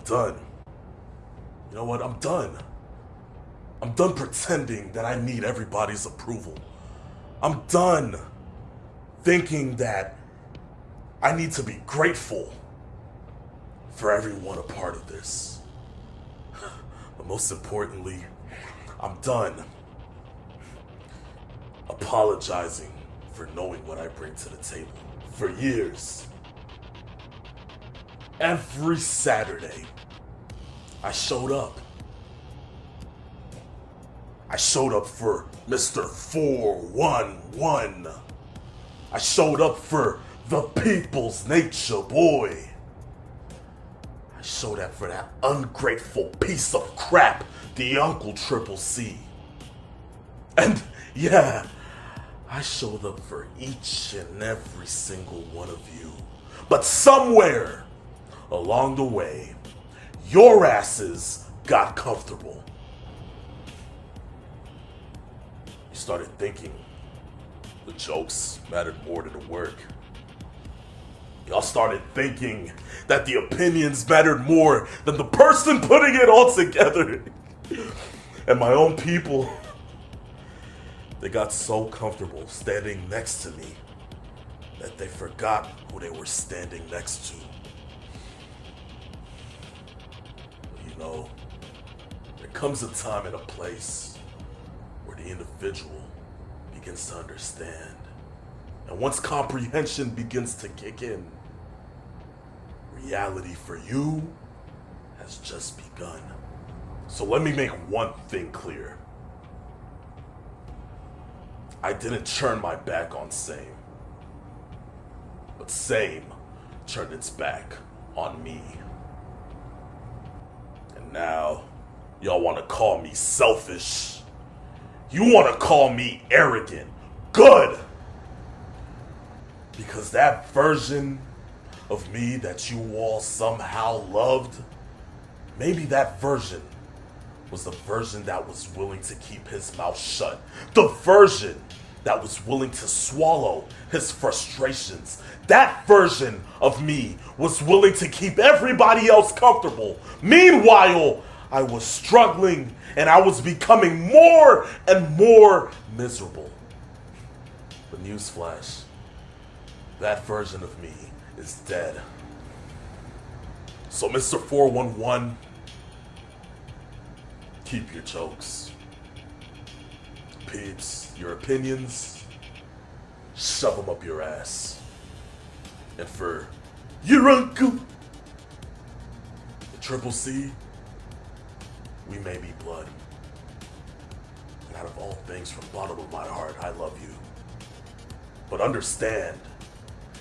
done. You know what? I'm done. I'm done pretending that I need everybody's approval. I'm done thinking that I need to be grateful for everyone a part of this. But most importantly, I'm done apologizing for knowing what I bring to the table. For years, every Saturday, I showed up. I showed up for Mr. 411. I showed up for the people's nature boy. I showed up for that ungrateful piece of crap, the Uncle Triple C. And yeah, I showed up for each and every single one of you. But somewhere along the way, your asses got comfortable. You started thinking the jokes mattered more than the work. Y'all started thinking that the opinions mattered more than the person putting it all together. And my own people, they got so comfortable standing next to me that they forgot who they were standing next to. You know, there comes a time and a place where the individual begins to understand. And once comprehension begins to kick in, reality for you has just begun. So let me make one thing clear. I didn't turn my back on Same, but Same turned its back on me. And now, y'all want to call me selfish. You want to call me arrogant. Good! Because that version of me that you all somehow loved, maybe that version was the version that was willing to keep his mouth shut. The version that was willing to swallow his frustrations. That version of me was willing to keep everybody else comfortable. Meanwhile, I was struggling and I was becoming more and more miserable. But newsflash, that version of me is dead. So Mr. 411, keep your jokes. Peeps, your opinions, shove them up your ass. And for your uncle, the Triple C, we may be blood. And out of all things, from the bottom of my heart, I love you. But understand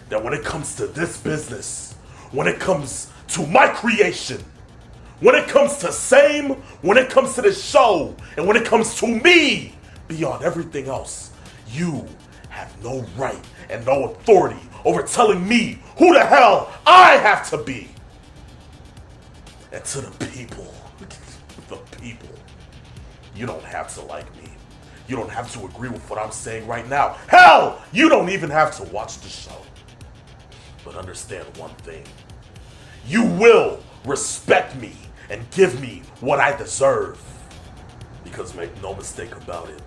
that when it comes to this business, when it comes to my creation, when it comes to Same, when it comes to this show, and when it comes to me, beyond everything else, you have no right and no authority over telling me who the hell I have to be. And to the people, you don't have to like me. You don't have to agree with what I'm saying right now. Hell, you don't even have to watch the show. But understand one thing. You will respect me and give me what I deserve. Because make no mistake about it,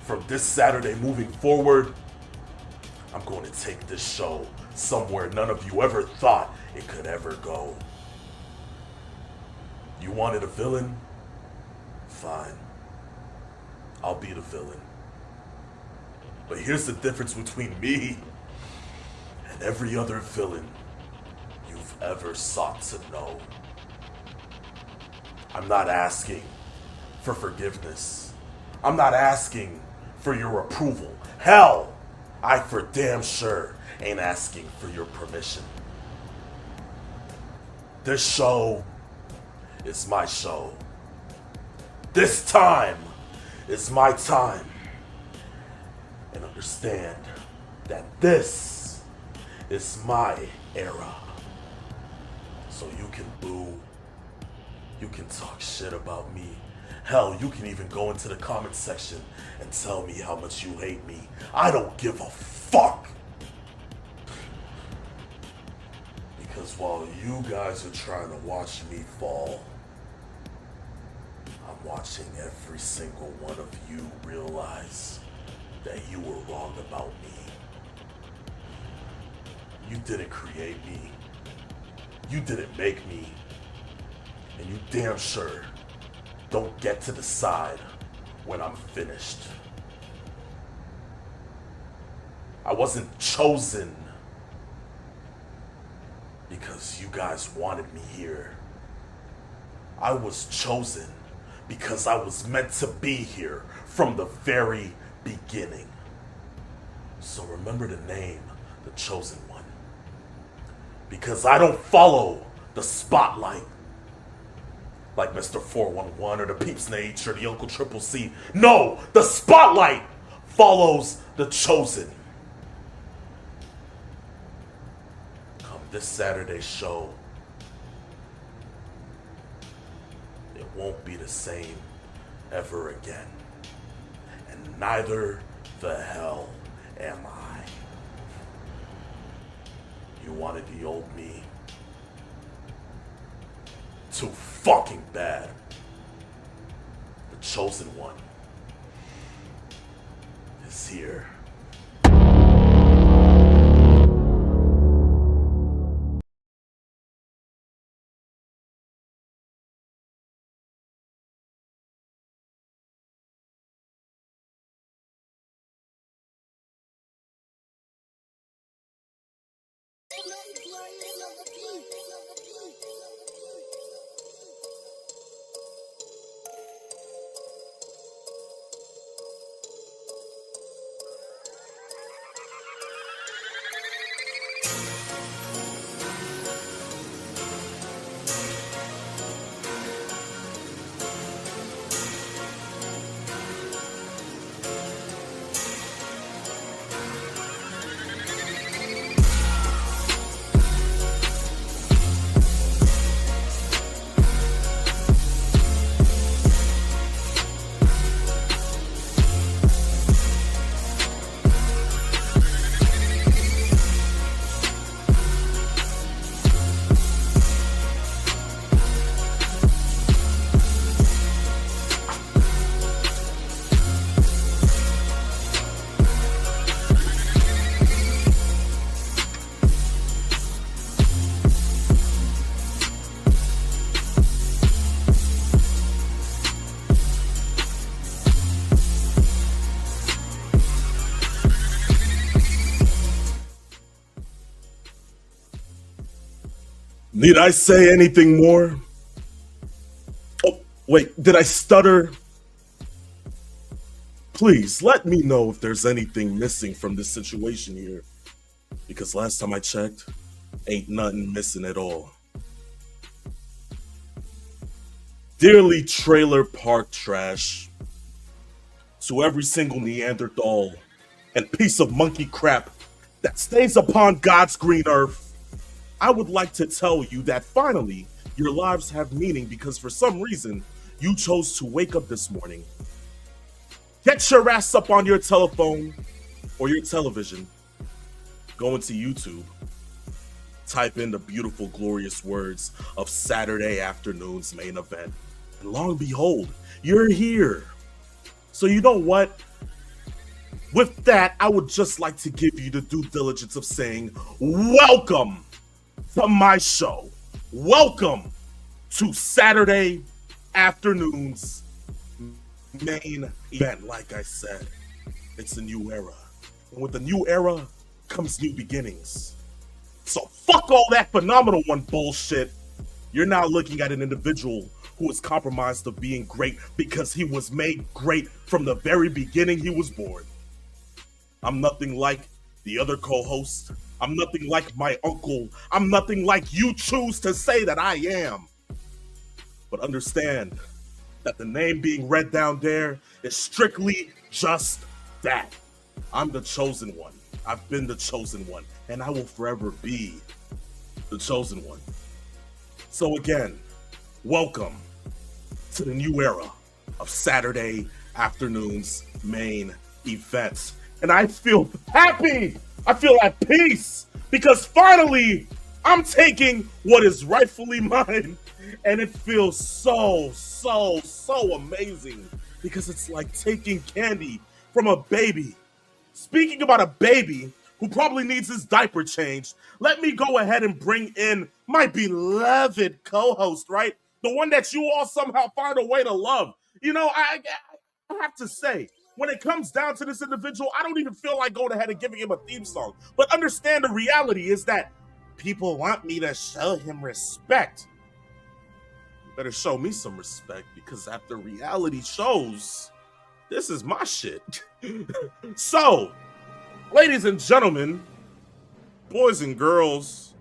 from this Saturday moving forward, I'm going to take this show somewhere none of you ever thought it could ever go. You wanted a villain? Fine. I'll be the villain. But here's the difference between me and every other villain you've ever sought to know. I'm not asking for forgiveness. I'm not asking for your approval. Hell, I for damn sure ain't asking for your permission. This show is my show. This time is my time. And understand that this is my era. So you can boo, you can talk shit about me. Hell, you can even go into the comment section and tell me how much you hate me. I don't give a fuck. Because while you guys are trying to watch me fall, I'm watching every single one of you realize that you were wrong about me. You didn't create me. You didn't make me. And you damn sure don't get to decide when I'm finished. I wasn't chosen because you guys wanted me here. I was chosen because I was meant to be here from the very beginning. So remember the name, the Chosen One. Because I don't follow the spotlight like Mr. 411 or the Peeps H or the Uncle Triple C. No, the spotlight follows the Chosen. Come this Saturday show, it won't be the same ever again. And neither the hell am I. You wanted the old me too fucking bad. The Chosen One is here. Need I say anything more? Oh, wait, did I stutter? Please, let me know if there's anything missing from this situation here. Because last time I checked, ain't nothing missing at all. Dearly Trailer Park Trash, to every single Neanderthal and piece of monkey crap that stays upon God's green earth, I would like to tell you that finally, your lives have meaning because for some reason, you chose to wake up this morning. Get your ass up on your telephone or your television. Go into YouTube. Type in the beautiful, glorious words of Saturday afternoon's main event. And lo and behold, you're here. So you know what? With that, I would just like to give you the due diligence of saying, welcome to my show. Welcome to Saturday afternoon's main event. Like I said, it's a new era. And with the new era comes new beginnings. So fuck all that phenomenal one bullshit. You're now looking at an individual who is compromised of being great because he was made great from the very beginning he was born. I'm nothing like the other co-host. I'm nothing like my uncle. I'm nothing like you choose to say that I am. But understand that the name being read down there is strictly just that. I'm the chosen one. I've been the chosen one, and I will forever be the chosen one. So again, welcome to the new era of Saturday afternoon's main events. And I feel happy. I feel at peace because finally I'm taking what is rightfully mine, and it feels so amazing because it's like taking candy from a baby. Speaking about a baby who probably needs his diaper changed, let me go ahead and bring in my beloved co-host, right? The one that you all somehow find a way to love. You know, I have to say, when it comes down to this individual, I don't even feel like going ahead and giving him a theme song. But understand the reality is that people want me to show him respect. You better show me some respect because after reality shows, this is my shit. So, ladies and gentlemen, boys and girls,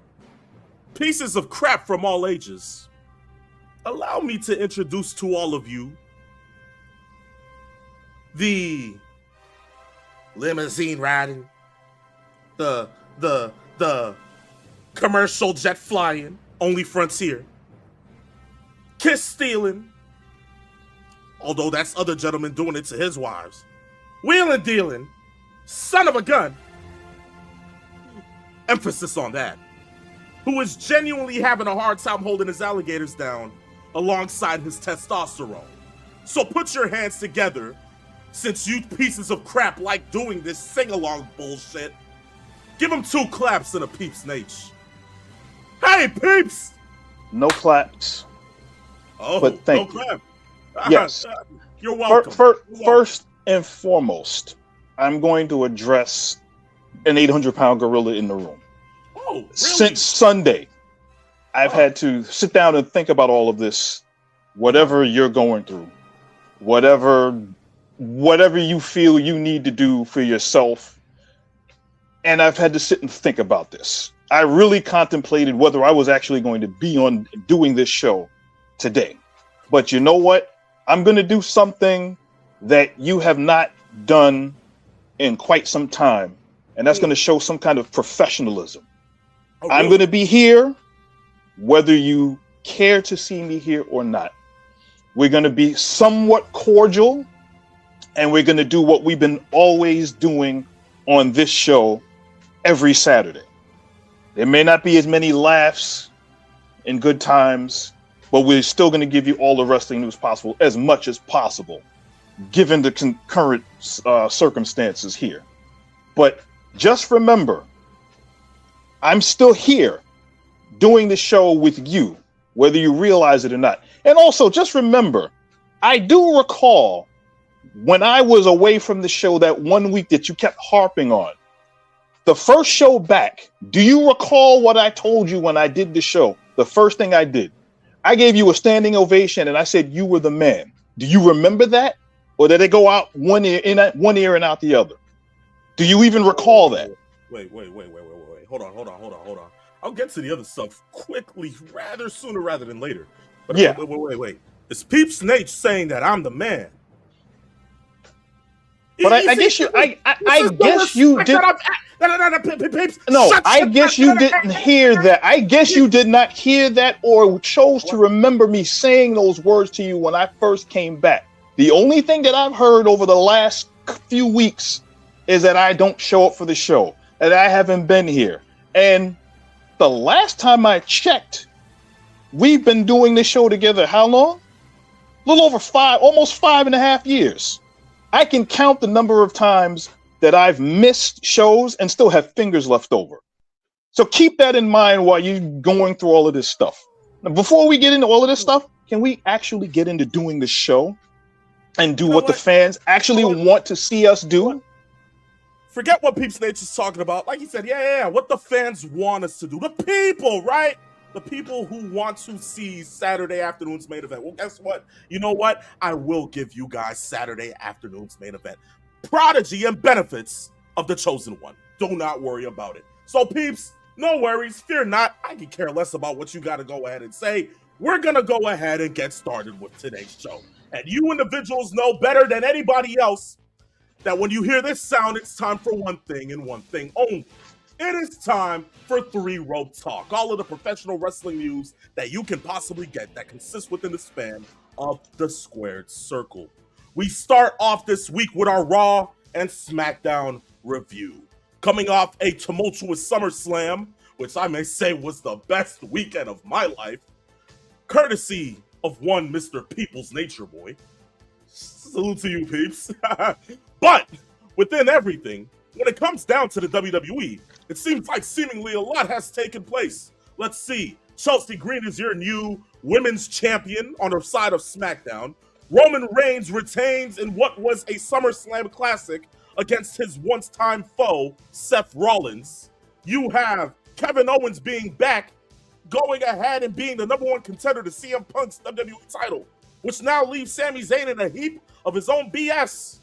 pieces of crap from all ages, allow me to introduce to all of you the limousine riding, the commercial jet flying, only Frontier, kiss stealing, although that's other gentlemen doing it to his wives, wheeling dealing, son of a gun, emphasis on that, who is genuinely having a hard time holding his alligators down alongside his testosterone. So put your hands together, since you pieces of crap like doing this sing-along bullshit. Give him 2 claps and a peeps, Nate. Hey, peeps! No claps. Oh, but thank no you. Clap. Yes. You're welcome. First and foremost, I'm going to address an 800-pound gorilla in the room. Oh, really? Since Sunday, I've had to sit down and think about all of this, whatever you're going through, whatever you feel you need to do for yourself. And I've had to sit and think about this. I really contemplated whether I was actually going to be on doing this show today. But you know what? I'm going to do something that you have not done in quite some time. And that's going to show some kind of professionalism. Oh, really? I'm going to be here, whether you care to see me here or not. We're going to be somewhat cordial, and we're going to do what we've been always doing on this show every Saturday. There may not be as many laughs and good times, but we're still going to give you all the wrestling news possible, as much as possible, given the current circumstances here. But just remember, I'm still here doing the show with you, whether you realize it or not. And also, just remember, I do recall when I was away from the show that one week that you kept harping on, the first show back, do you recall what I told you when I did the show? The first thing I did, I gave you a standing ovation and I said you were the man. Do you remember that? Or did it go out one ear and out the other? Do you even recall that? Wait. Hold on. I'll get to the other stuff quickly, rather sooner rather than later. But yeah. Wait. Is Peeps Nate saying that I'm the man? But I guess you did. No, I guess you didn't hear that. I guess you did not hear that or chose to remember me saying those words to you when I first came back. The only thing that I've heard over the last few weeks is that I don't show up for the show, that I haven't been here. And the last time I checked, we've been doing this show together how long? A little over almost 5.5 years. I can count the number of times that I've missed shows and still have fingers left over. So keep that in mind while you're going through all of this stuff. Now, before we get into all of this stuff, can we actually get into doing the show and do what the fans actually want to see us do? Forget what Peeps Nature's talking about. Like he said, yeah, what the fans want us to do. The people, right? The people who want to see Saturday afternoon's main event. Well, guess what? You know what? I will give you guys Saturday afternoon's main event. Prodigy and benefits of the chosen one. Do not worry about it. So, peeps, no worries. Fear not. I can care less about what you got to go ahead and say. We're going to go ahead and get started with today's show. And you individuals know better than anybody else that when you hear this sound, it's time for one thing and one thing only. It is time for 3 Rope Talk. All of the professional wrestling news that you can possibly get that consists within the span of the squared circle. We start off this week with our Raw and Smackdown review. Coming off a tumultuous Summerslam, which I may say was the best weekend of my life, courtesy of one Mr. People's Nature Boy. Salute to you, peeps. But within everything, when it comes down to the WWE, it seems like seemingly a lot has taken place. Let's see. Chelsea Green is your new women's champion on her side of SmackDown. Roman Reigns retains in what was a SummerSlam classic against his once-time foe, Seth Rollins. You have Kevin Owens being back, going ahead and being the #1 contender to CM Punk's WWE title, which now leaves Sami Zayn in a heap of his own BS.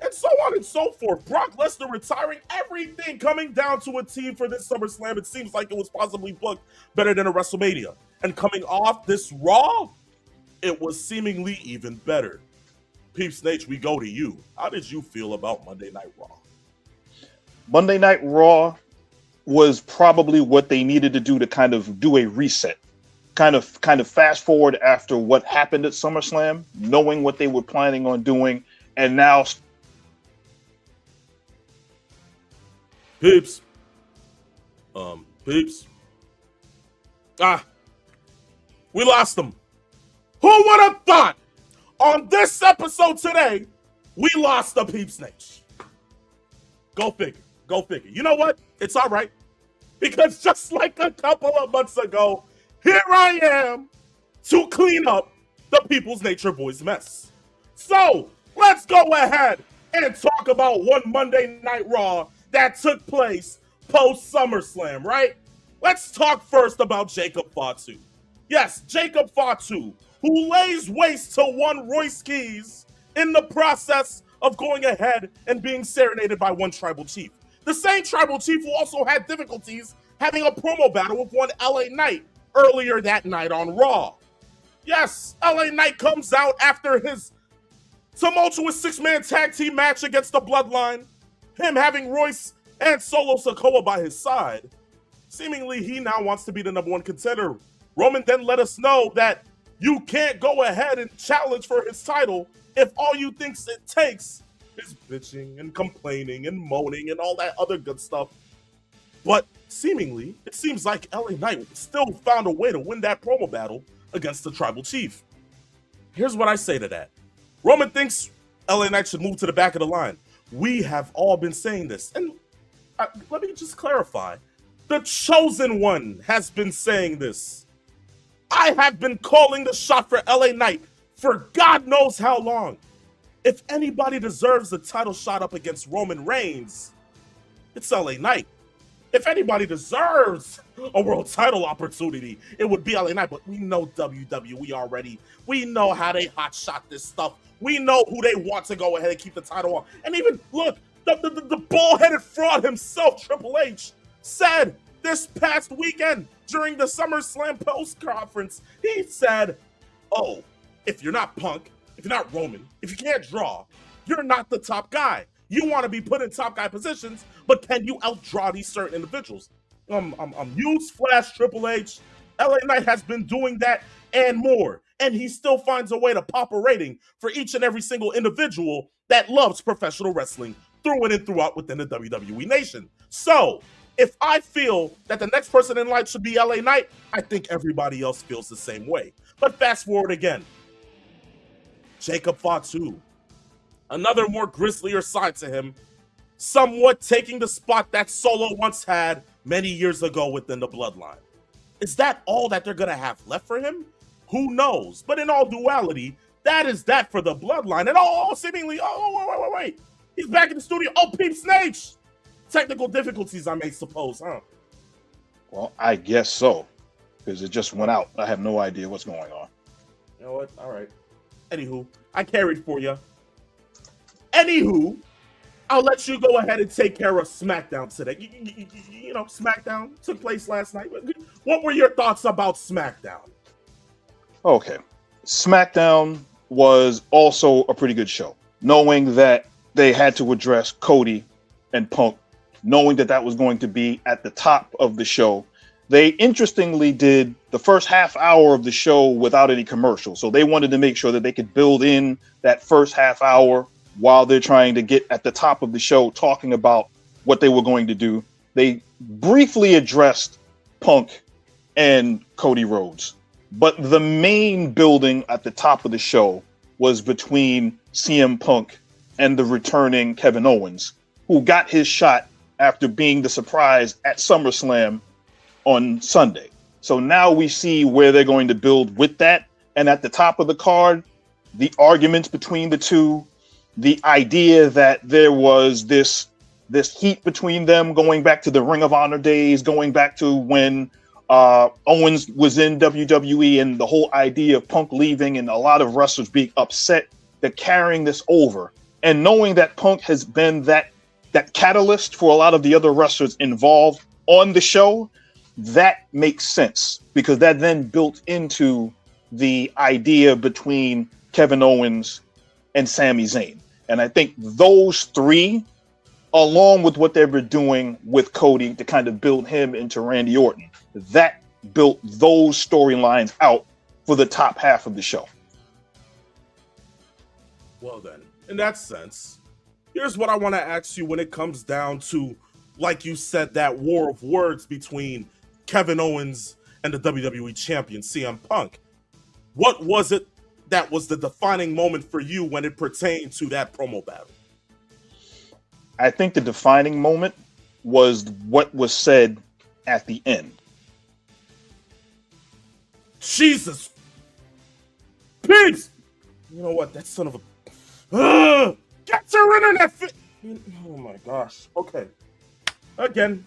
And so on and so forth. Brock Lesnar retiring, everything coming down to a T for this SummerSlam. It seems like it was possibly booked better than a WrestleMania. And coming off this Raw, it was seemingly even better. Peeps Nate, we go to you. How did you feel about Monday Night Raw? Monday Night Raw was probably what they needed to do to kind of do a reset. Kind of fast forward after what happened at SummerSlam, knowing what they were planning on doing, and now Peeps. We lost them. Who would have thought on this episode today, we lost the Peeps Nation? Go figure. Go figure. You know what? It's all right. Because just like a couple of months ago, here I am to clean up the People's Nature Boys mess. So let's go ahead and talk about one Monday Night Raw that took place post SummerSlam, right? Let's talk first about Jacob Fatu. Yes, Jacob Fatu, who lays waste to one Royce Keys in the process of going ahead and being serenaded by one tribal chief. The same tribal chief who also had difficulties having a promo battle with one LA Knight earlier that night on Raw. Yes, LA Knight comes out after his tumultuous 6-man tag team match against the Bloodline, him having Royce and Solo Sikoa by his side. Seemingly, he now wants to be the #1 contender. Roman then let us know that you can't go ahead and challenge for his title if all you think it takes is bitching and complaining and moaning and all that other good stuff. But seemingly, it seems like LA Knight still found a way to win that promo battle against the tribal chief. Here's what I say to that. Roman thinks LA Knight should move to the back of the line. We have all been saying this. And let me just clarify. The Chosen One has been saying this. I have been calling the shot for LA Knight for God knows how long. If anybody deserves the title shot up against Roman Reigns, it's LA Knight. If anybody deserves a world title opportunity, it would be LA Knight. But we know WWE already. We know how they hotshot this stuff. We know who they want to go ahead and keep the title on. And even, look, the bald-headed fraud himself, Triple H, said this past weekend during the SummerSlam post-conference, he said, oh, if you're not Punk, if you're not Roman, if you can't draw, you're not the top guy. You want to be put in top guy positions, but can you outdraw these certain individuals? Newsflash, Triple H, LA Knight has been doing that and more. And he still finds a way to pop a rating for each and every single individual that loves professional wrestling through and throughout within the WWE nation. So, if I feel that the next person in line should be LA Knight, I think everybody else feels the same way. But fast forward again. Jacob Fatu. Another more grislier side to him, somewhat taking the spot that Solo once had many years ago within the Bloodline. Is that all that they're going to have left for him? Who knows? But in all duality, that is that for the Bloodline. And seemingly, wait. He's back in the studio. Oh, Peeps Nate. Technical difficulties, I may suppose, huh? Well, I guess so, because it just went out. I have no idea what's going on. You know what? All right. Anywho, I carried for you. Anywho, I'll let you go ahead and take care of Smackdown today. You know, Smackdown took place last night. What were your thoughts about Smackdown? Okay. Smackdown was also a pretty good show. Knowing that they had to address Cody and Punk, knowing that that was going to be at the top of the show, they interestingly did the first half hour of the show without any commercials. So they wanted to make sure that they could build in that first half hour while they're trying to get at the top of the show talking about what they were going to do. they briefly addressed Punk and Cody Rhodes. But the main building at the top of the show was between CM Punk and the returning Kevin Owens, who got his shot after being the surprise at SummerSlam on Sunday. So now we see where they're going to build with that. And at the top of the card, the arguments between the two, the idea that there was this heat between them going back to the Ring of Honor days, going back to when Owens was in WWE, and the whole idea of Punk leaving and a lot of wrestlers being upset, they're carrying this over. And knowing that Punk has been that catalyst for a lot of the other wrestlers involved on the show, that makes sense, because that then built into the idea between Kevin Owens and Sami Zayn. And I think those three, along with what they were doing with Cody to kind of build him into Randy Orton, that built those storylines out for the top half of the show. Well then, in that sense, here's what I want to ask you when it comes down to, like you said, that war of words between Kevin Owens and the WWE champion, CM Punk. What was it that was the defining moment for you when it pertained to that promo battle? I think the defining moment was what was said at the end. Jesus! Pigs! You know what? That son of a... Get your internet Oh my gosh. Okay. Again,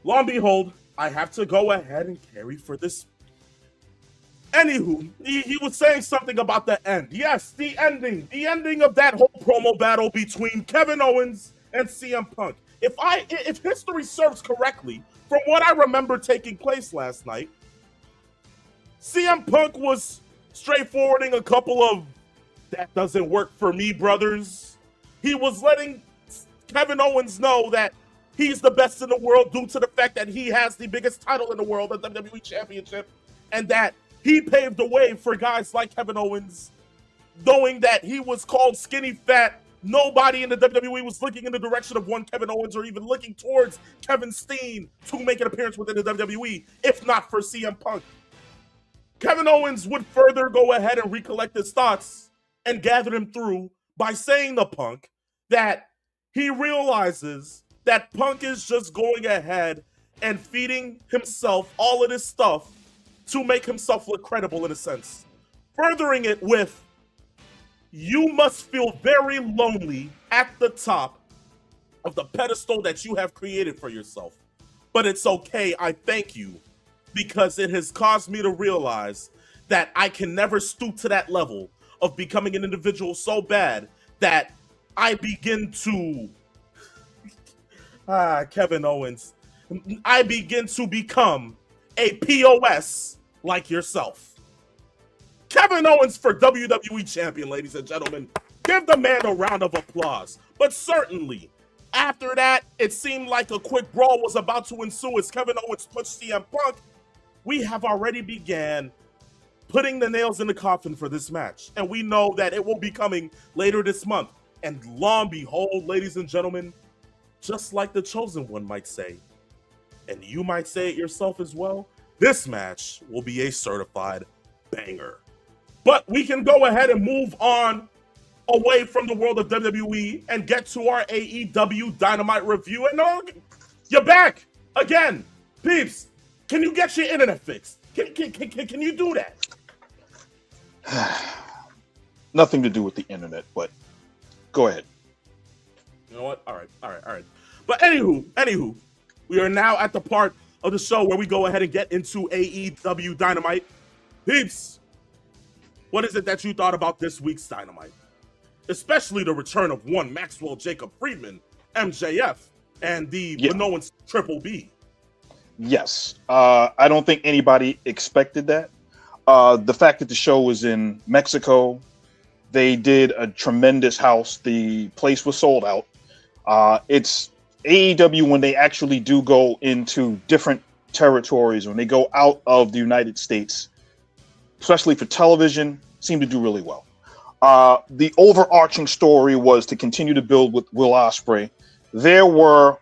lo and behold, I have to go ahead and carry for this. Anywho, he was saying something about the end. Yes, the ending of that whole promo battle between Kevin Owens and CM Punk. If history serves correctly, from what I remember taking place last night, CM Punk was straightforwarding a couple of "that doesn't work for me" brothers. He was letting Kevin Owens know that he's the best in the world due to the fact that he has the biggest title in the world, the WWE Championship, and that he paved the way for guys like Kevin Owens, knowing that he was called skinny fat. Nobody in the WWE was looking in the direction of one Kevin Owens or even looking towards Kevin Steen to make an appearance within the WWE, if not for CM Punk. Kevin Owens would further go ahead and recollect his thoughts and gather them through by saying to Punk that he realizes that Punk is just going ahead and feeding himself all of this stuff to make himself look credible in a sense. Furthering it with, you must feel very lonely at the top of the pedestal that you have created for yourself. But it's okay, I thank you, because it has caused me to realize that I can never stoop to that level of becoming an individual so bad that I begin to... Kevin Owens. I begin to become a POS like yourself. Kevin Owens for WWE Champion, ladies and gentlemen. Give the man a round of applause. But certainly, after that, it seemed like a quick brawl was about to ensue as Kevin Owens punched CM Punk. We have already began putting the nails in the coffin for this match. And we know that it will be coming later this month. And lo and behold, ladies and gentlemen, just like the Chosen One might say, and you might say it yourself as well, this match will be a certified banger. But we can go ahead and move on away from the world of WWE and get to our AEW Dynamite review. And you're back again. Peeps, can you get your internet fixed? Can you do that? Nothing to do with the internet, but go ahead. You know what? All right. But anywho, we are now at the part of the show where we go ahead and get into AEW Dynamite. Peeps, what is it that you thought about this week's Dynamite? Especially the return of one Maxwell Jacob Friedman, MJF, and the Minoans Triple B. Yes. I don't think anybody expected that. The fact that the show was in Mexico, they did a tremendous house. The place was sold out. It's AEW when they actually do go into different territories, when they go out of the United States, especially for television, seem to do really well. The overarching story was to continue to build with Will Ospreay. There were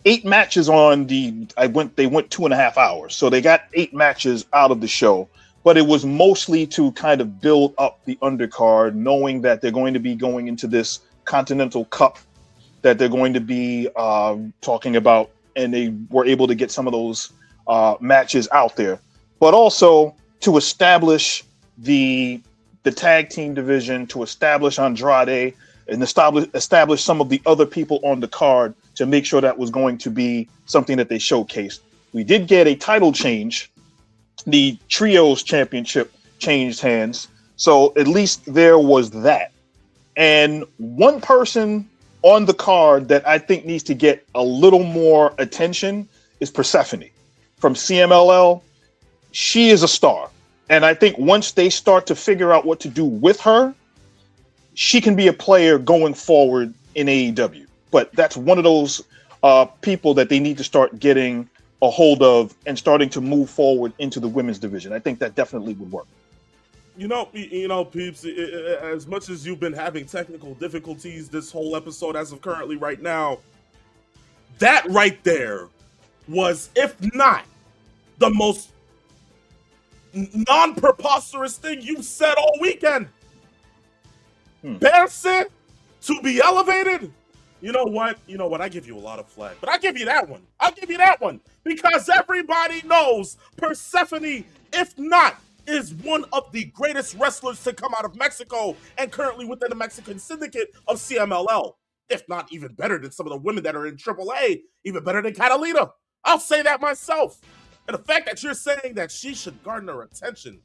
8 matches on they went 2.5 hours. So they got 8 matches out of the show, but it was mostly to kind of build up the undercard, knowing that they're going to be going into this Continental Cup that they're going to be talking about, and they were able to get some of those matches out there, but also to establish the tag team division, to establish Andrade, and establish some of the other people on the card to make sure that was going to be something that they showcased. We did get a title change. The Trios Championship changed hands. So at least there was that. And one person on the card that I think needs to get a little more attention is Persephone from CMLL. She is a star. And I think once they start to figure out what to do with her, she can be a player going forward in AEW. But that's one of those people that they need to start getting a hold of and starting to move forward into the women's division. I think that definitely would work. You know, peeps, as much as you've been having technical difficulties this whole episode as of currently right now, that right there was, if not the most non-preposterous thing you've said all weekend. Perse to be elevated? You know what? I give you a lot of flack, but I give you that one. Because everybody knows Persephone, if not, is one of the greatest wrestlers to come out of Mexico and currently within the Mexican syndicate of CMLL. If not even better than some of the women that are in AAA, even better than Catalina. I'll say that myself. And the fact that you're saying that she should garner attention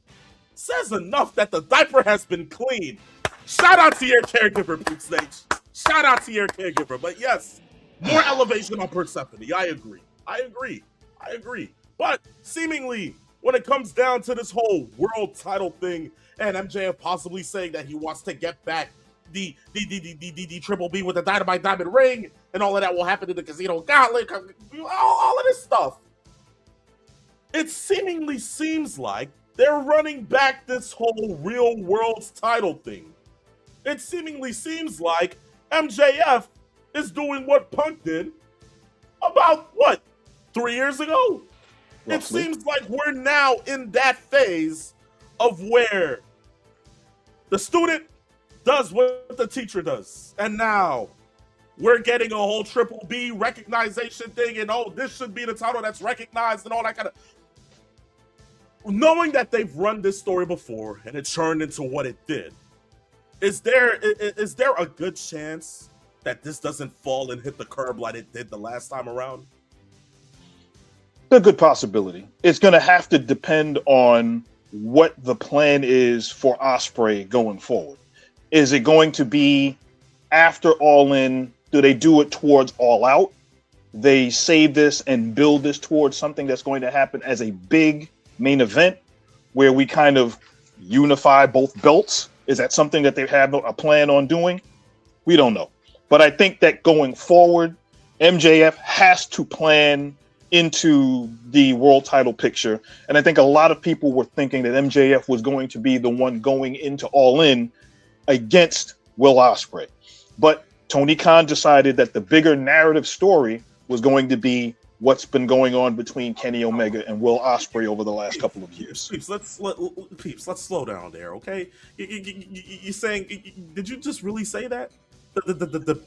says enough that the diaper has been cleaned. Shout out to your caregiver, Pete Snakes. Shout out to your caregiver. But yes, more elevation on Persephone. I agree. But seemingly, when it comes down to this whole world title thing, and MJF possibly saying that he wants to get back the Triple B with the Dynamite Diamond ring, and all of that will happen in the Casino Gauntlet, all of this stuff. It seemingly seems like they're running back this whole real world title thing. It seemingly seems like MJF is doing what Punk did about, 3 years ago? Roughly. It seems like we're now in that phase of where the student does what the teacher does. And now we're getting a whole Triple B recognition thing, and this should be the title that's recognized and all that kind of... Knowing that they've run this story before and it turned into what it did, is there a good chance that this doesn't fall and hit the curb like it did the last time around? A good possibility. It's going to have to depend on what the plan is for Ospreay going forward. Is it going to be after All In? Do they do it towards All Out? They save this and build this towards something that's going to happen as a big main event where we kind of unify both belts? Is that something that they have a plan on doing? We don't know. But I think that going forward, MJF has to plan into the world title picture. And I think a lot of people were thinking that MJF was going to be the one going into All In against Will Ospreay. But Tony Khan decided that the bigger narrative story was going to be what's been going on between Kenny Omega and Will Ospreay over the last couple of years. Peeps, let's slow down there, okay? You saying? Did you just really say that?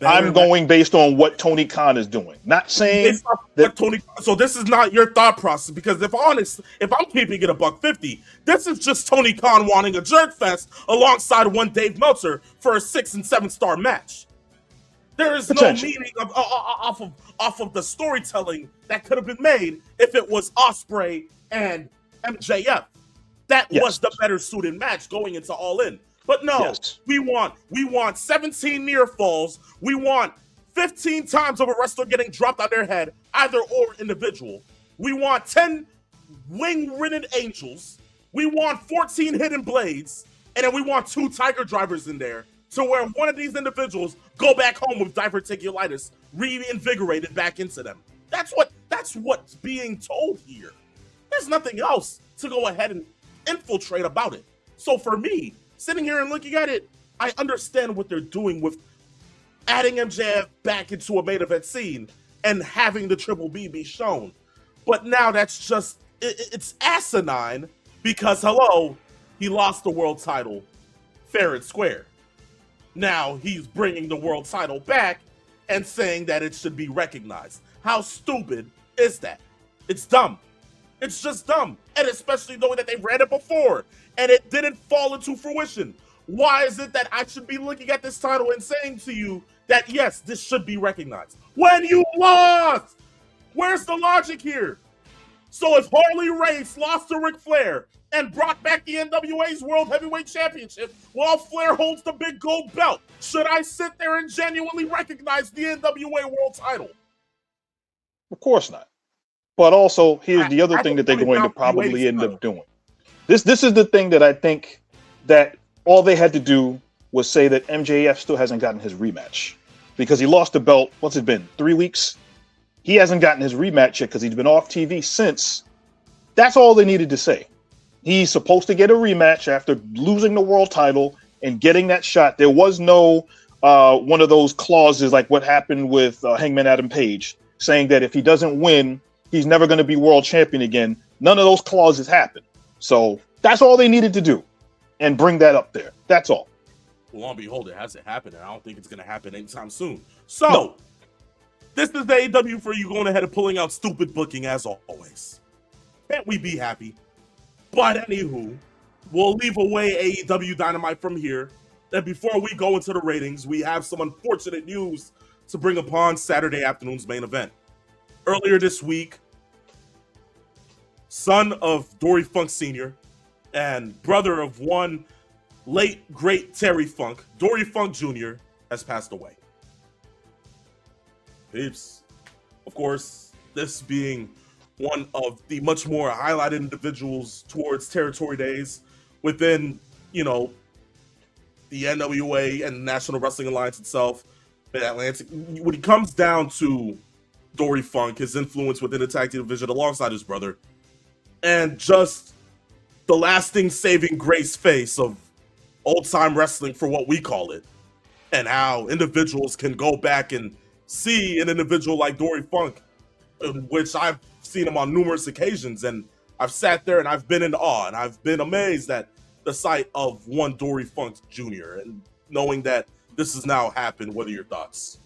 I'm going based on what Tony Khan is doing, not saying that Tony. So this is not your thought process, because if I'm keeping it $150, this is just Tony Khan wanting a jerk fest alongside one Dave Meltzer for a 6 and 7 star match. There is no meaning off of the storytelling that could have been made if it was Ospreay and MJF. That was the better suited match going into All In. But no, we want 17 near falls. We want 15 times of a wrestler getting dropped on their head, either or individual. We want 10 wing-ridden angels. We want 14 hidden blades. And then we want 2 tiger drivers in there, to where one of these individuals go back home with diverticulitis, reinvigorated back into them. That's what's being told here. There's nothing else to go ahead and infiltrate about it. So for me, sitting here and looking at it, I understand what they're doing with adding MJF back into a main event scene. and having the Triple B be shown. But now that's just, it's asinine because, hello, he lost the world title fair and square. Now he's bringing the world title back and saying that it should be recognized. How stupid is that? It's dumb. It's just dumb. And especially knowing that they ran it before and it didn't fall into fruition. Why is it that I should be looking at this title and saying to you that, yes, this should be recognized when you lost? Where's the logic here? So if Harley Race lost to Ric Flair and brought back the NWA's World Heavyweight Championship while Flair holds the big gold belt, should I sit there and genuinely recognize the NWA World title? Of course not. But also, here's the other thing that they're going to probably end up doing. This is the thing that I think that all they had to do was say that MJF still hasn't gotten his rematch. Because he lost the belt, what's it been, 3 weeks? He hasn't gotten his rematch yet because he's been off TV since. That's all they needed to say. He's supposed to get a rematch after losing the world title and getting that shot. There was no one of those clauses like what happened with Hangman Adam Page, saying that if he doesn't win, he's never going to be world champion again. None of those clauses happened. So that's all they needed to do and bring that up there. That's all. Well, and behold, it hasn't happened, and I don't think it's going to happen anytime soon. So, no. This is the AEW for you going ahead and pulling out stupid booking as always. Can't we be happy? But anywho, we'll leave away AEW Dynamite from here. And before we go into the ratings, we have some unfortunate news to bring upon Saturday afternoon's main event. Earlier this week, son of Dory Funk Sr. and brother of one late, great Terry Funk, Dory Funk Jr., has passed away. Peeps. Of course, this being one of the much more highlighted individuals towards territory days within, the NWA and National Wrestling Alliance itself, the Atlantic. When it comes down to Dory Funk, his influence within the tag team division alongside his brother, and just the lasting saving grace face of old-time wrestling for what we call it, and how individuals can go back and see an individual like Dory Funk, in which I've seen him on numerous occasions, and I've sat there and I've been in awe, and I've been amazed at the sight of one Dory Funk Jr., and knowing that this has now happened. What are your thoughts?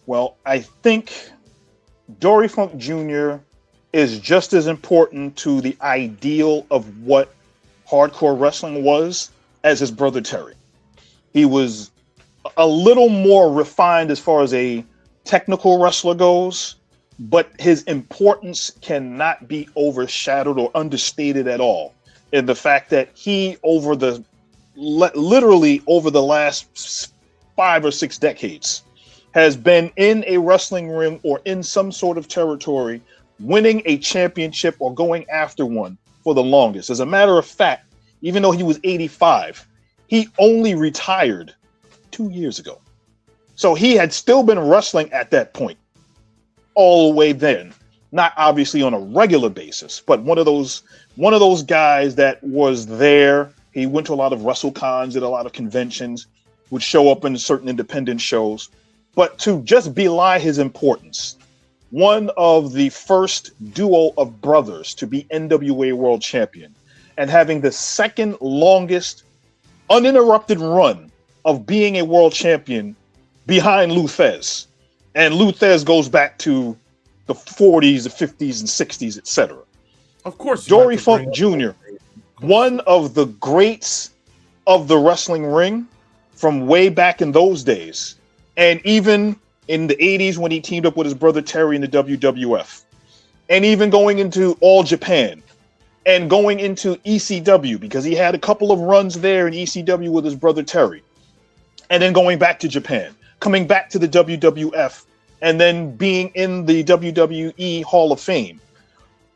Well, I think Dory Funk Jr. is just as important to the ideal of what hardcore wrestling was as his brother Terry. He was a little more refined as far as a technical wrestler goes, but his importance cannot be overshadowed or understated at all in the fact that he, literally over the last 5 or 6 decades, has been in a wrestling ring or in some sort of territory, winning a championship or going after one for the longest. As a matter of fact, even though he was 85, he only retired 2 years ago. So he had still been wrestling at that point, all the way then. Not obviously on a regular basis, but one of those guys that was there. He went to a lot of WrestleCons, did a lot of conventions, would show up in certain independent shows. But to just belie his importance, one of the first duo of brothers to be NWA World Champion, and having the second longest uninterrupted run of being a world champion behind Lou Thesz. And Lou Thesz goes back to the 40s, the 50s, and 60s, etc. Of course. Dory Funk Jr., one of the greats of the wrestling ring from way back in those days. And even in the 80s when he teamed up with his brother Terry in the WWF. And even going into All Japan. And going into ECW, because he had a couple of runs there in ECW with his brother Terry. And then going back to Japan, coming back to the WWF, and then being in the WWE Hall of Fame.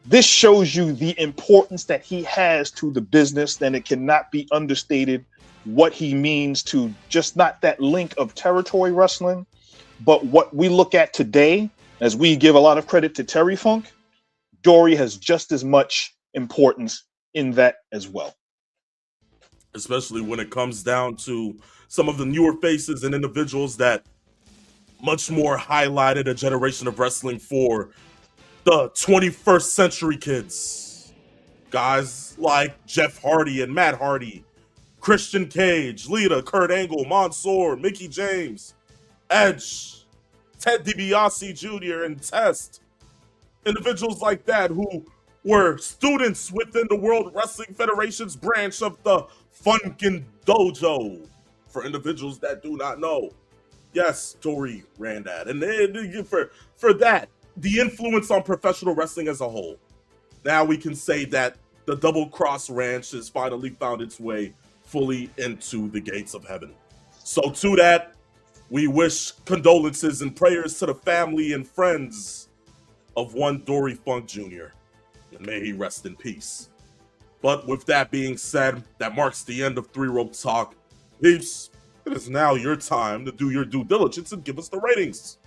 This shows you the importance that he has to the business, and it cannot be understated what he means to just not that link of territory wrestling, but what we look at today, as we give a lot of credit to Terry Funk, Dory has just as much importance in that as well. Especially when it comes down to some of the newer faces and individuals that much more highlighted a generation of wrestling for the 21st century kids. Guys like Jeff Hardy and Matt Hardy, Christian Cage, Lita, Kurt Angle, Mansoor, Mickey James, Edge, Ted DiBiase Jr., and Test. Individuals like that who were students within the World Wrestling Federation's branch of the Funkin' Dojo. For individuals that do not know, yes, Tori ran that. And for that, the influence on professional wrestling as a whole. Now we can say that the Double Cross Ranch has finally found its way fully into the gates of heaven. So to that, we wish condolences and prayers to the family and friends of one Dory Funk Jr. And may he rest in peace. But with that being said, that marks the end of Three Rope Talk. Peeps, it is now your time to do your due diligence and give us the ratings.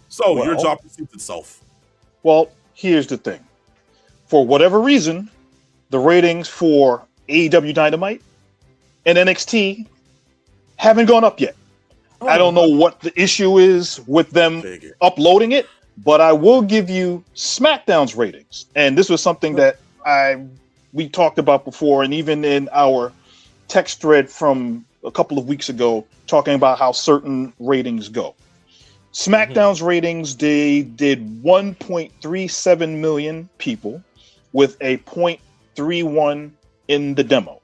So your job precedes itself. Well, here's the thing. For whatever reason, the ratings for AEW Dynamite and NXT haven't gone up yet. I don't know what the issue is with them uploading it, but I will give you SmackDown's ratings. And this was something that we talked about before, and even in our text thread from a couple of weeks ago, talking about how certain ratings go. SmackDown's ratings, they did 1.37 million people with a 0.31 in the demo.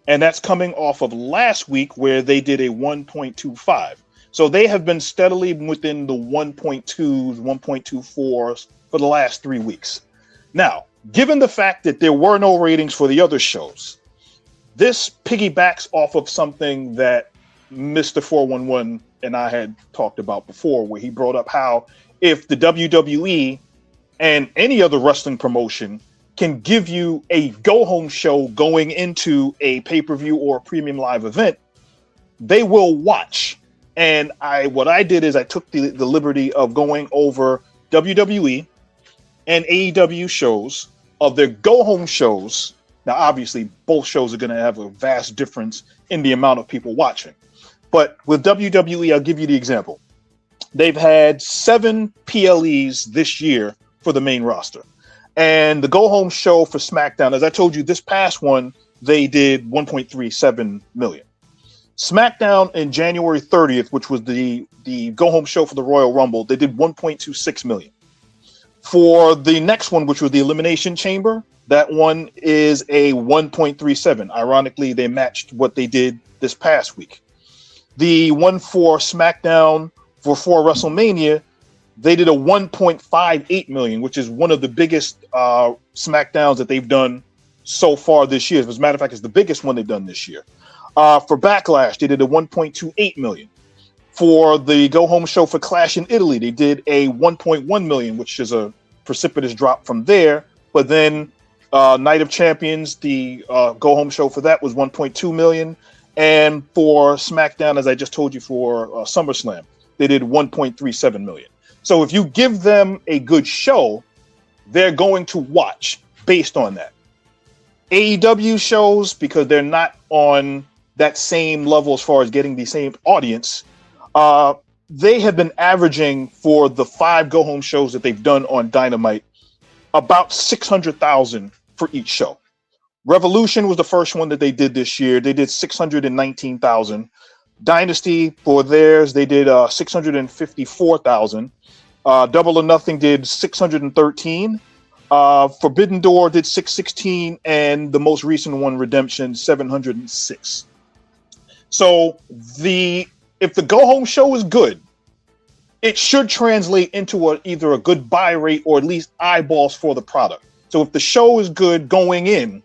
And that's coming off of last week where they did a 1.25. So they have been steadily within the 1.2s, 1.24s for the last 3 weeks. Now, given the fact that there were no ratings for the other shows, this piggybacks off of something that Mr. 411 and I had talked about before, where he brought up how if the WWE and any other wrestling promotion can give you a go-home show going into a pay-per-view or a premium live event, they will watch. And what I did is I took the liberty of going over WWE and AEW shows of their go-home shows. Now, obviously, both shows are going to have a vast difference in the amount of people watching. But with WWE, I'll give you the example. They've had 7 PLEs this year for the main roster. And the go-home show for SmackDown, as I told you, this past one, they did 1.37 million. SmackDown in January 30th, which was the go-home show for the Royal Rumble, they did 1.26 million. For the next one, which was the Elimination Chamber, that one is a 1.37. Ironically, they matched what they did this past week. The one for SmackDown for WrestleMania, they did a 1.58 million, which is one of the biggest SmackDowns that they've done so far this year. As a matter of fact, it's the biggest one they've done this year. For Backlash, they did a 1.28 million. For the go-home show for Clash in Italy, they did a 1.1 million, which is a precipitous drop from there. But then Night of Champions, the go-home show for that was 1.2 million. And for SmackDown, as I just told you, for SummerSlam, they did 1.37 million. So if you give them a good show, they're going to watch based on that. AEW shows, because they're not on that same level as far as getting the same audience, they have been averaging for the 5 go-home shows that they've done on Dynamite about 600,000 for each show. Revolution was the first one that they did this year. They did 619,000. Dynasty, for theirs, they did 654,000. Double or Nothing did 613. Forbidden Door did 616, and the most recent one, Redemption, 706. So if the go-home show is good, it should translate into either a good buy rate or at least eyeballs for the product. So if the show is good going in,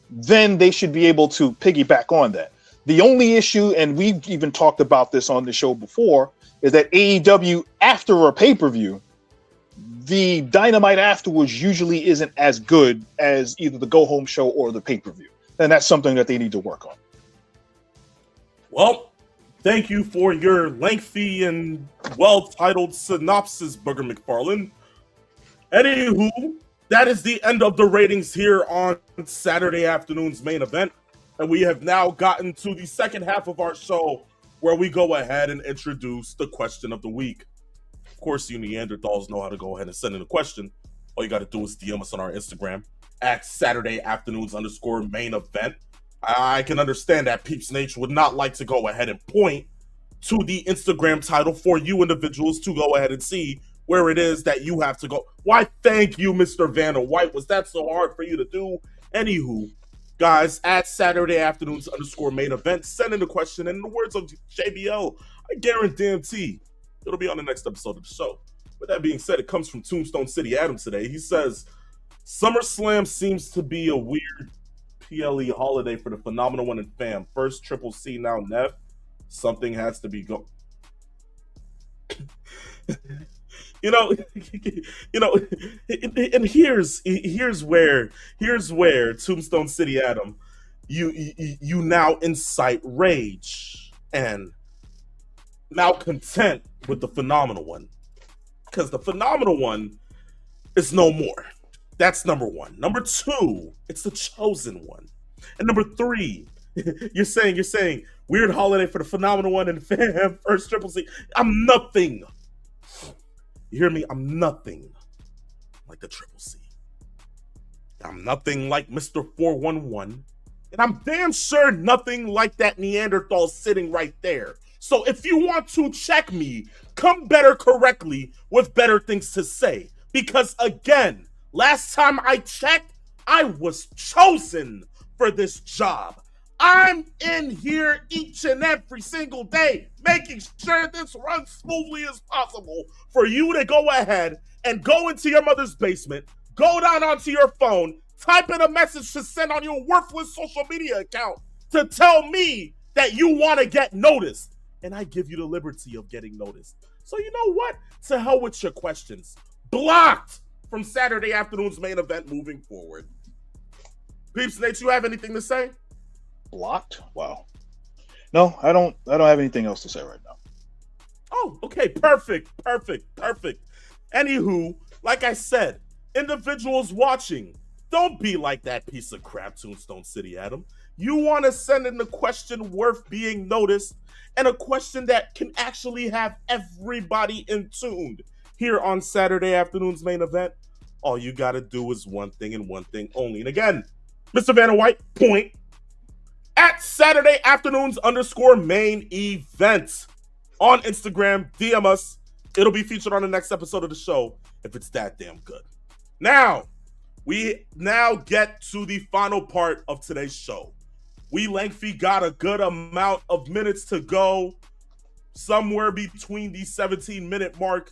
then they should be able to piggyback on that. The only issue, and we've even talked about this on the show before, is that AEW, after a pay-per-view, the Dynamite afterwards usually isn't as good as either the go-home show or the pay-per-view. And that's something that they need to work on. Well, thank you for your lengthy and well-titled synopsis, Booger McFarlane. Anywho, that is the end of the ratings here on Saturday afternoon's main event. And we have now gotten to the second half of our show where we go ahead and introduce the question of the week. course, you Neanderthals know how to go ahead and send in a question. All you got to do is DM us on our Instagram at Saturday afternoons _ main event. I can understand that Peeps Nation would not like to go ahead and point to the Instagram title for you individuals to go ahead and see where it is that you have to go. Why, thank you, Mr. Vanna White. Was that so hard for you to do? Anywho, guys, at Saturday afternoons _ main event, send in a question. And in the words of JBL, I guarantee it'll be on the next episode of the show. With that being said, it comes from Tombstone City Adams today. He says, Summerslam seems to be a weird PLE holiday for the Phenomenal One and fam. First Triple C, now Nev. Something has to be and here's where Tombstone City Adam, you now incite rage and malcontent with the Phenomenal One, because the Phenomenal One is no more. That's number one. Number two, it's the Chosen One, and number three, you're saying weird holiday for the Phenomenal One and fam. First Triple C. I'm nothing. You hear me? I'm nothing like the Triple C. I'm nothing like Mr. 411. And I'm damn sure nothing like that Neanderthal sitting right there. So if you want to check me, come better correctly with better things to say. Because again, last time I checked, I was chosen for this job. I'm in here each and every single day, making sure this runs smoothly as possible for you to go ahead and go into your mother's basement, go down onto your phone, type in a message to send on your worthless social media account to tell me that you want to get noticed. And I give you the liberty of getting noticed. So you know what? To hell with your questions. Blocked from Saturday afternoon's main event moving forward. Peeps Nate, you have anything to say? Blocked? Wow. No, I don't have anything else to say right now. Oh, okay. Perfect. Anywho, like I said, individuals watching, don't be like that piece of crap, Tombstone City Adam. You want to send in a question worth being noticed and a question that can actually have everybody in tuned here on Saturday afternoon's main event. All you got to do is one thing and one thing only. And again, Mr. Vanna White, point at Saturday afternoons _ main event on Instagram. DM us. It'll be featured on the next episode of the show if it's that damn good. Now, we get to the final part of today's show. We lengthy got a good amount of minutes to go, somewhere between the 17-minute mark.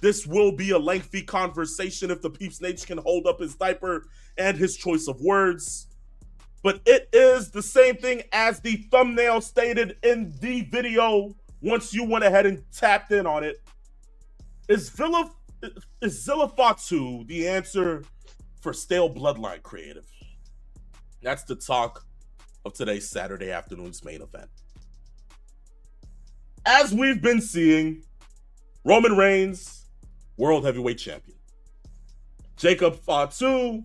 This will be a lengthy conversation if the Peeps Nate can hold up his diaper and his choice of words. But it is the same thing as the thumbnail stated in the video once you went ahead and tapped in on it. Is Zillafatu the answer for stale Bloodline creative? That's the talk of today's Saturday afternoon's main event. As we've been seeing, Roman Reigns, World Heavyweight Champion. Jacob Fatu,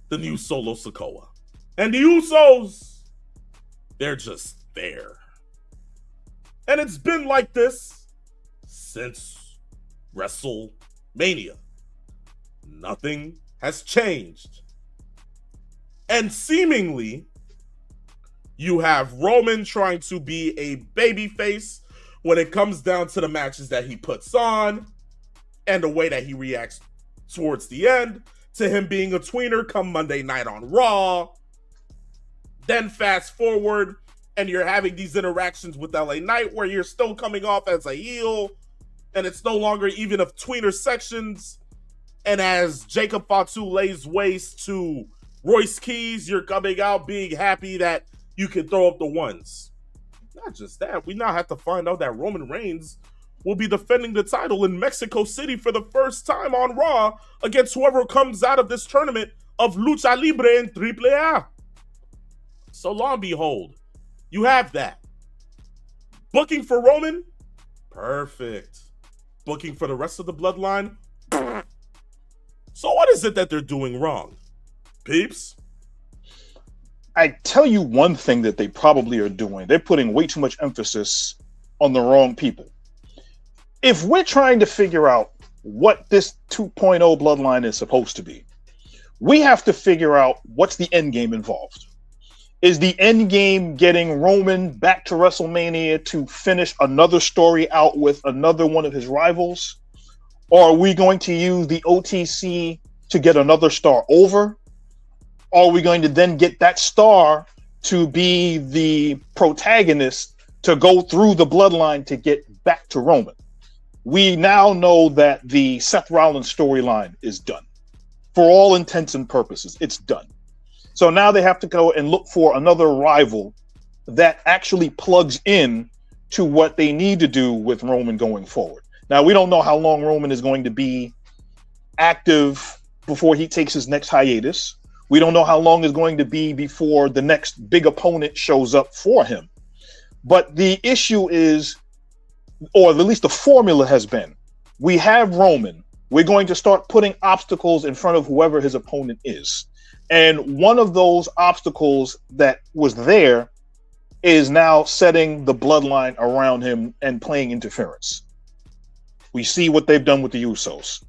the new Solo Sikoa. And the Usos, they're just there. And it's been like this since WrestleMania. Nothing has changed. And seemingly, you have Roman trying to be a babyface when it comes down to the matches that he puts on and the way that he reacts towards the end, to him being a tweener come Monday night on Raw. Then fast forward, and you're having these interactions with LA Knight where you're still coming off as a heel, and it's no longer even of tweener sections. And as Jacob Fatu lays waste to Royce Keys, you're coming out being happy that you can throw up the ones. Not just that, we now have to find out that Roman Reigns will be defending the title in Mexico City for the first time on Raw against whoever comes out of this tournament of Lucha Libre in AAA. So lo and behold, you have that. Booking for Roman? Perfect. Booking for the rest of the bloodline? So what is it that they're doing wrong? Peeps? I tell you one thing that they probably are doing. They're putting way too much emphasis on the wrong people. if we're trying to figure out what this 2.0 bloodline is supposed to be, we have to figure out what's the end game involved. Is the end game getting Roman back to WrestleMania to finish another story out with another one of his rivals? Or are we going to use the OTC to get another star over? Or are we going to then get that star to be the protagonist to go through the bloodline to get back to Roman? We now know that the Seth Rollins storyline is done. For all intents and purposes, it's done. So now they have to go and look for another rival that actually plugs in to what they need to do with Roman going forward. Now, we don't know how long Roman is going to be active before he takes his next hiatus. We don't know how long it's going to be before the next big opponent shows up for him. But the issue is, or at least the formula has been, we have Roman. We're going to start putting obstacles in front of whoever his opponent is. And one of those obstacles that was there is now setting the bloodline around him and playing interference. We see what they've done with the Usos.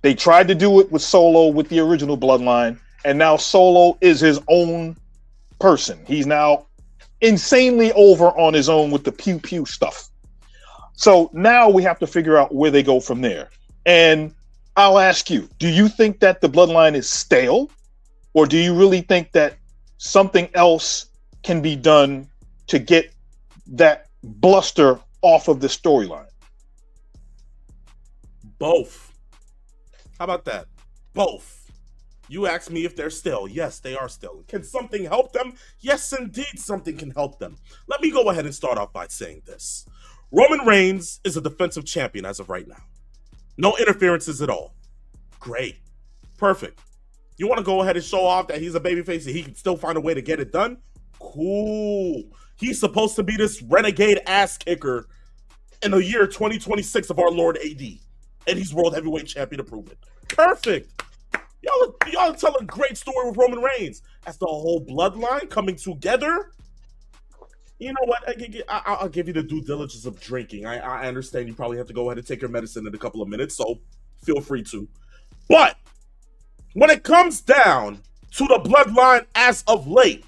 They tried to do it with Solo with the original bloodline, and now Solo is his own person. He's now insanely over on his own with the pew-pew stuff. So now we have to figure out where they go from there. And I'll ask you, do you think that the bloodline is stale? Or do you really think that something else can be done to get that bluster off of the storyline? Both. How about that? Both. You asked me if they're still. Yes, they are still. Can something help them? Yes, indeed, something can help them. Let me go ahead and start off by saying this. Roman Reigns is a defensive champion as of right now. No interferences at all. Great. Perfect. You want to go ahead and show off that he's a babyface and he can still find a way to get it done? Cool. He's supposed to be this renegade ass kicker in the year 2026 of our Lord AD. And he's World Heavyweight Champion to prove it. Perfect. Y'all tell a great story with Roman Reigns. As the whole bloodline coming together. You know what? I'll give you the due diligence of drinking. I understand you probably have to go ahead and take your medicine in a couple of minutes, so feel free to. But when it comes down to the bloodline as of late,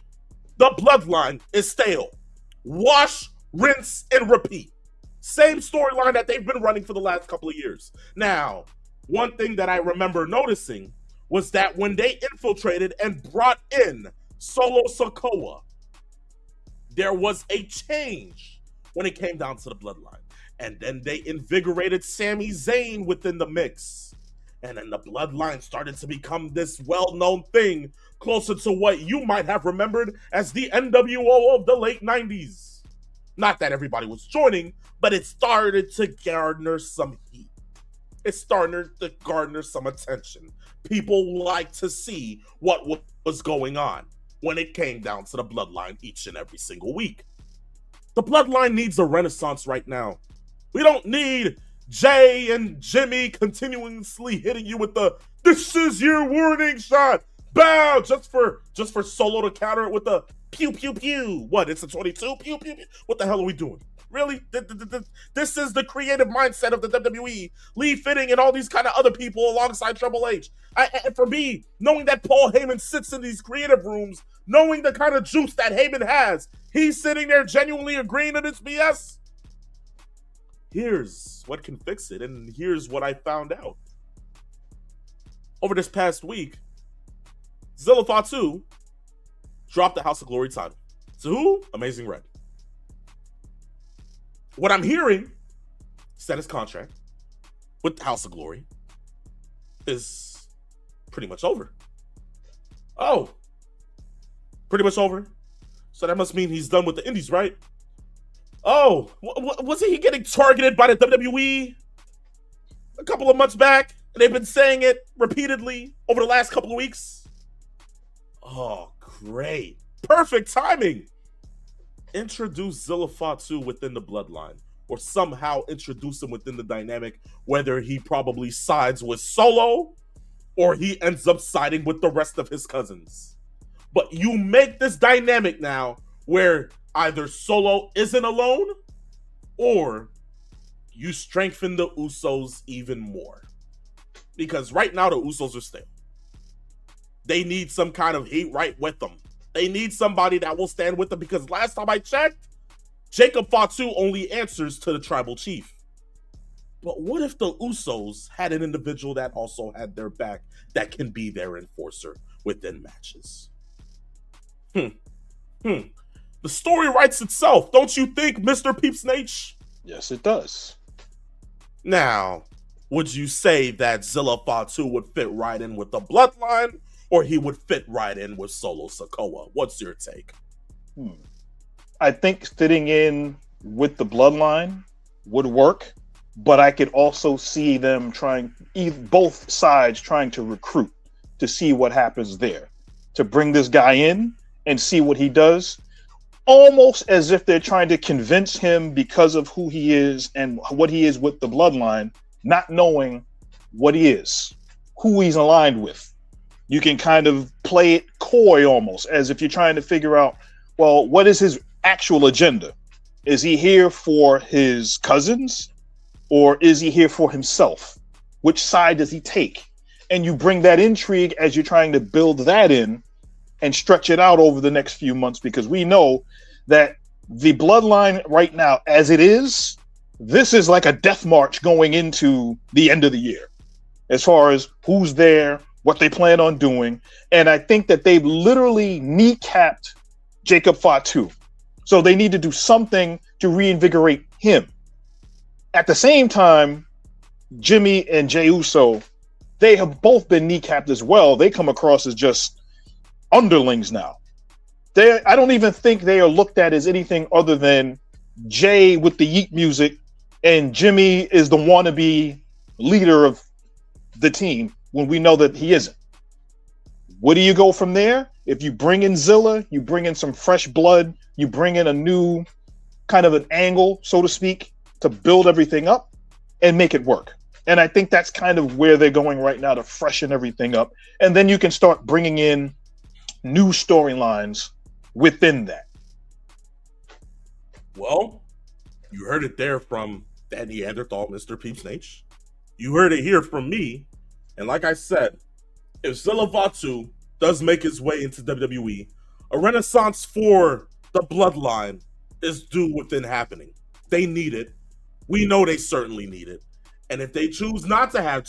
the bloodline is stale. Wash, rinse, and repeat. Same storyline that they've been running for the last couple of years. Now, one thing that I remember noticing was that when they infiltrated and brought in Solo Sikoa, there was a change when it came down to the bloodline. And then they invigorated Sami Zayn within the mix. And then the bloodline started to become this well-known thing, closer to what you might have remembered as the NWO of the late 90s. Not that everybody was joining, but it started to garner some heat. It started to garner some attention. People like to see what was going on when it came down to the bloodline each and every single week. The bloodline needs a renaissance right now. We don't need Jay and Jimmy continuously hitting you with the "this is your warning shot," bow, just for Solo to counter it with the pew pew pew. What? It's a 22 pew pew pew. What the hell are we doing? Really? This is the creative mindset of the WWE. Lee Fitting and all these kind of other people alongside Triple H. And for me, knowing that Paul Heyman sits in these creative rooms, knowing the kind of juice that Heyman has, he's sitting there genuinely agreeing to this BS. Here's what can fix it, and here's what I found out. Over this past week, Zilla Fatu dropped the House of Glory title. To who? Amazing Red. What I'm hearing is that his contract with the House of Glory is pretty much over. Oh, pretty much over? So that must mean he's done with the indies, right? Oh, wasn't he getting targeted by the WWE a couple of months back? And they've been saying it repeatedly over the last couple of weeks. Oh, great. Perfect timing. Introduce Zilla Fatu within the bloodline, or somehow introduce him within the dynamic, whether he probably sides with Solo or he ends up siding with the rest of his cousins. But you make this dynamic now where either Solo isn't alone or you strengthen the Usos even more. Because right now the Usos are stale. They need some kind of heat right with them. They need somebody that will stand with them, because last time I checked, Jacob Fatu only answers to the tribal chief. But what if the Usos had an individual that also had their back, that can be their enforcer within matches? The story writes itself, don't you think, Mr. Peeps Nate? Yes, it does. Now, would you say that Zilla Fatu would fit right in with the Bloodline, or he would fit right in with Solo Sikoa? What's your take? I think fitting in with the Bloodline would work, but I could also see them both sides trying to recruit to see what happens there, to bring this guy in and see what he does, almost as if they're trying to convince him because of who he is and what he is with the Bloodline, not knowing what he is, who he's aligned with. You can kind of play it coy almost, as if you're trying to figure out, well, what is his actual agenda? Is he here for his cousins, or is he here for himself? Which side does he take? And you bring that intrigue as you're trying to build that in and stretch it out over the next few months, because we know that the Bloodline right now, as it is, this is like a death march going into the end of the year, as far as who's there, what they plan on doing. And I think that they've literally kneecapped Jacob Fatu. So they need to do something to reinvigorate him. At the same time, Jimmy and Jey Uso, they have both been kneecapped as well. They come across as just underlings now. I don't even think they are looked at as anything other than Jay with the yeet music, and Jimmy is the wannabe leader of the team, when we know that he isn't. Where do you go from there? If you bring in Zilla, you bring in some fresh blood, you bring in a new kind of an angle, so to speak, to build everything up and make it work. And I think that's kind of where they're going right now, to freshen everything up. And then you can start bringing in new storylines within that. Well, you heard it there from that Neanderthal, Mr. Peeps Nate. You heard it here from me. And like I said, if Zilla Fatu does make his way into WWE, a renaissance for the Bloodline is due within happening. They need it. We know they certainly need it. And if they choose not to have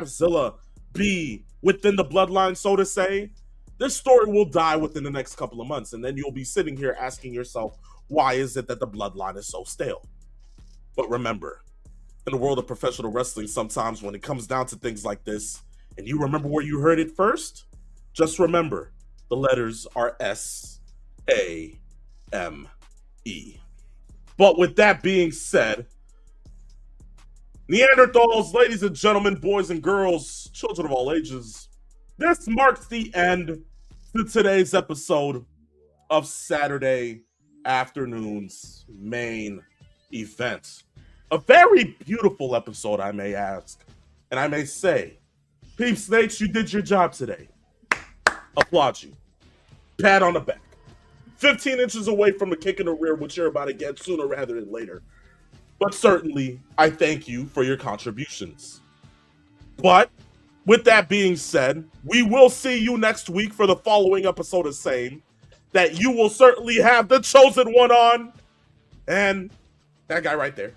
Zilla be within the Bloodline, so to say, this story will die within the next couple of months. And then you'll be sitting here asking yourself, why is it that the Bloodline is so stale? But remember, in the world of professional wrestling, sometimes when it comes down to things like this, and you remember where you heard it first, just remember, the letters are S-A-M-E. But with that being said, Neanderthals, ladies and gentlemen, boys and girls, children of all ages, this marks the end to today's episode of Saturday afternoon's main event. A very beautiful episode, I may ask. And I may say, Peeps Nate, you did your job today. Applaud you. Pat on the back. 15 inches away from the kick in the rear, which you're about to get sooner rather than later. But certainly, I thank you for your contributions. But with that being said, we will see you next week for the following episode of Same, that you will certainly have the chosen one on. And that guy right there,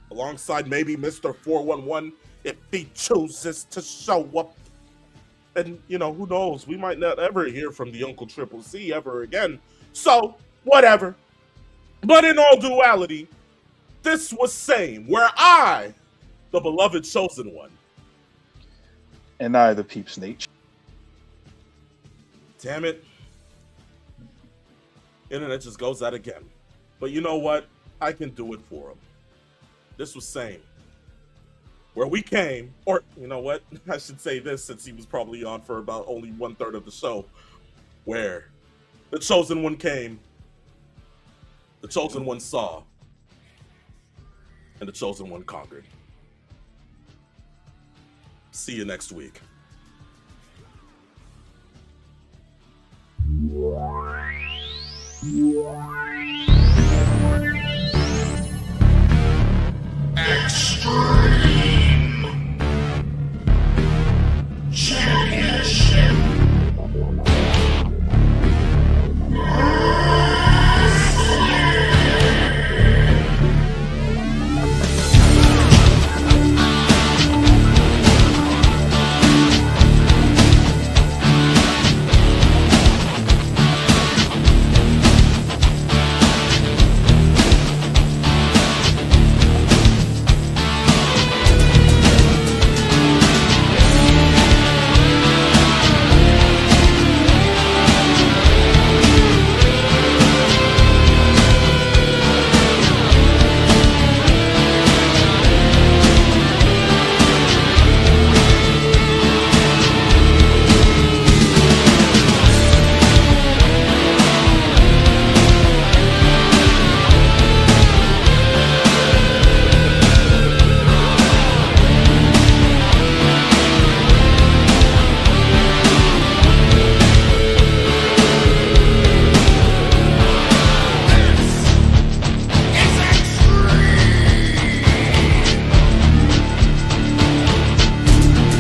alongside maybe Mr. 411, if he chooses to show up. And, you know, who knows? We might not ever hear from the Uncle Triple C ever again. So, whatever. But in all duality, this was Same, where I, the beloved chosen one. And I, the Peeps Nate. Damn it. Internet just goes out again. But you know what? I can do it for him. This was Same, where we came, or you know what? I should say this since he was probably on for about only 1/3 of the show, where the chosen one came, the chosen one saw, and the chosen one conquered. See you next week. extreme.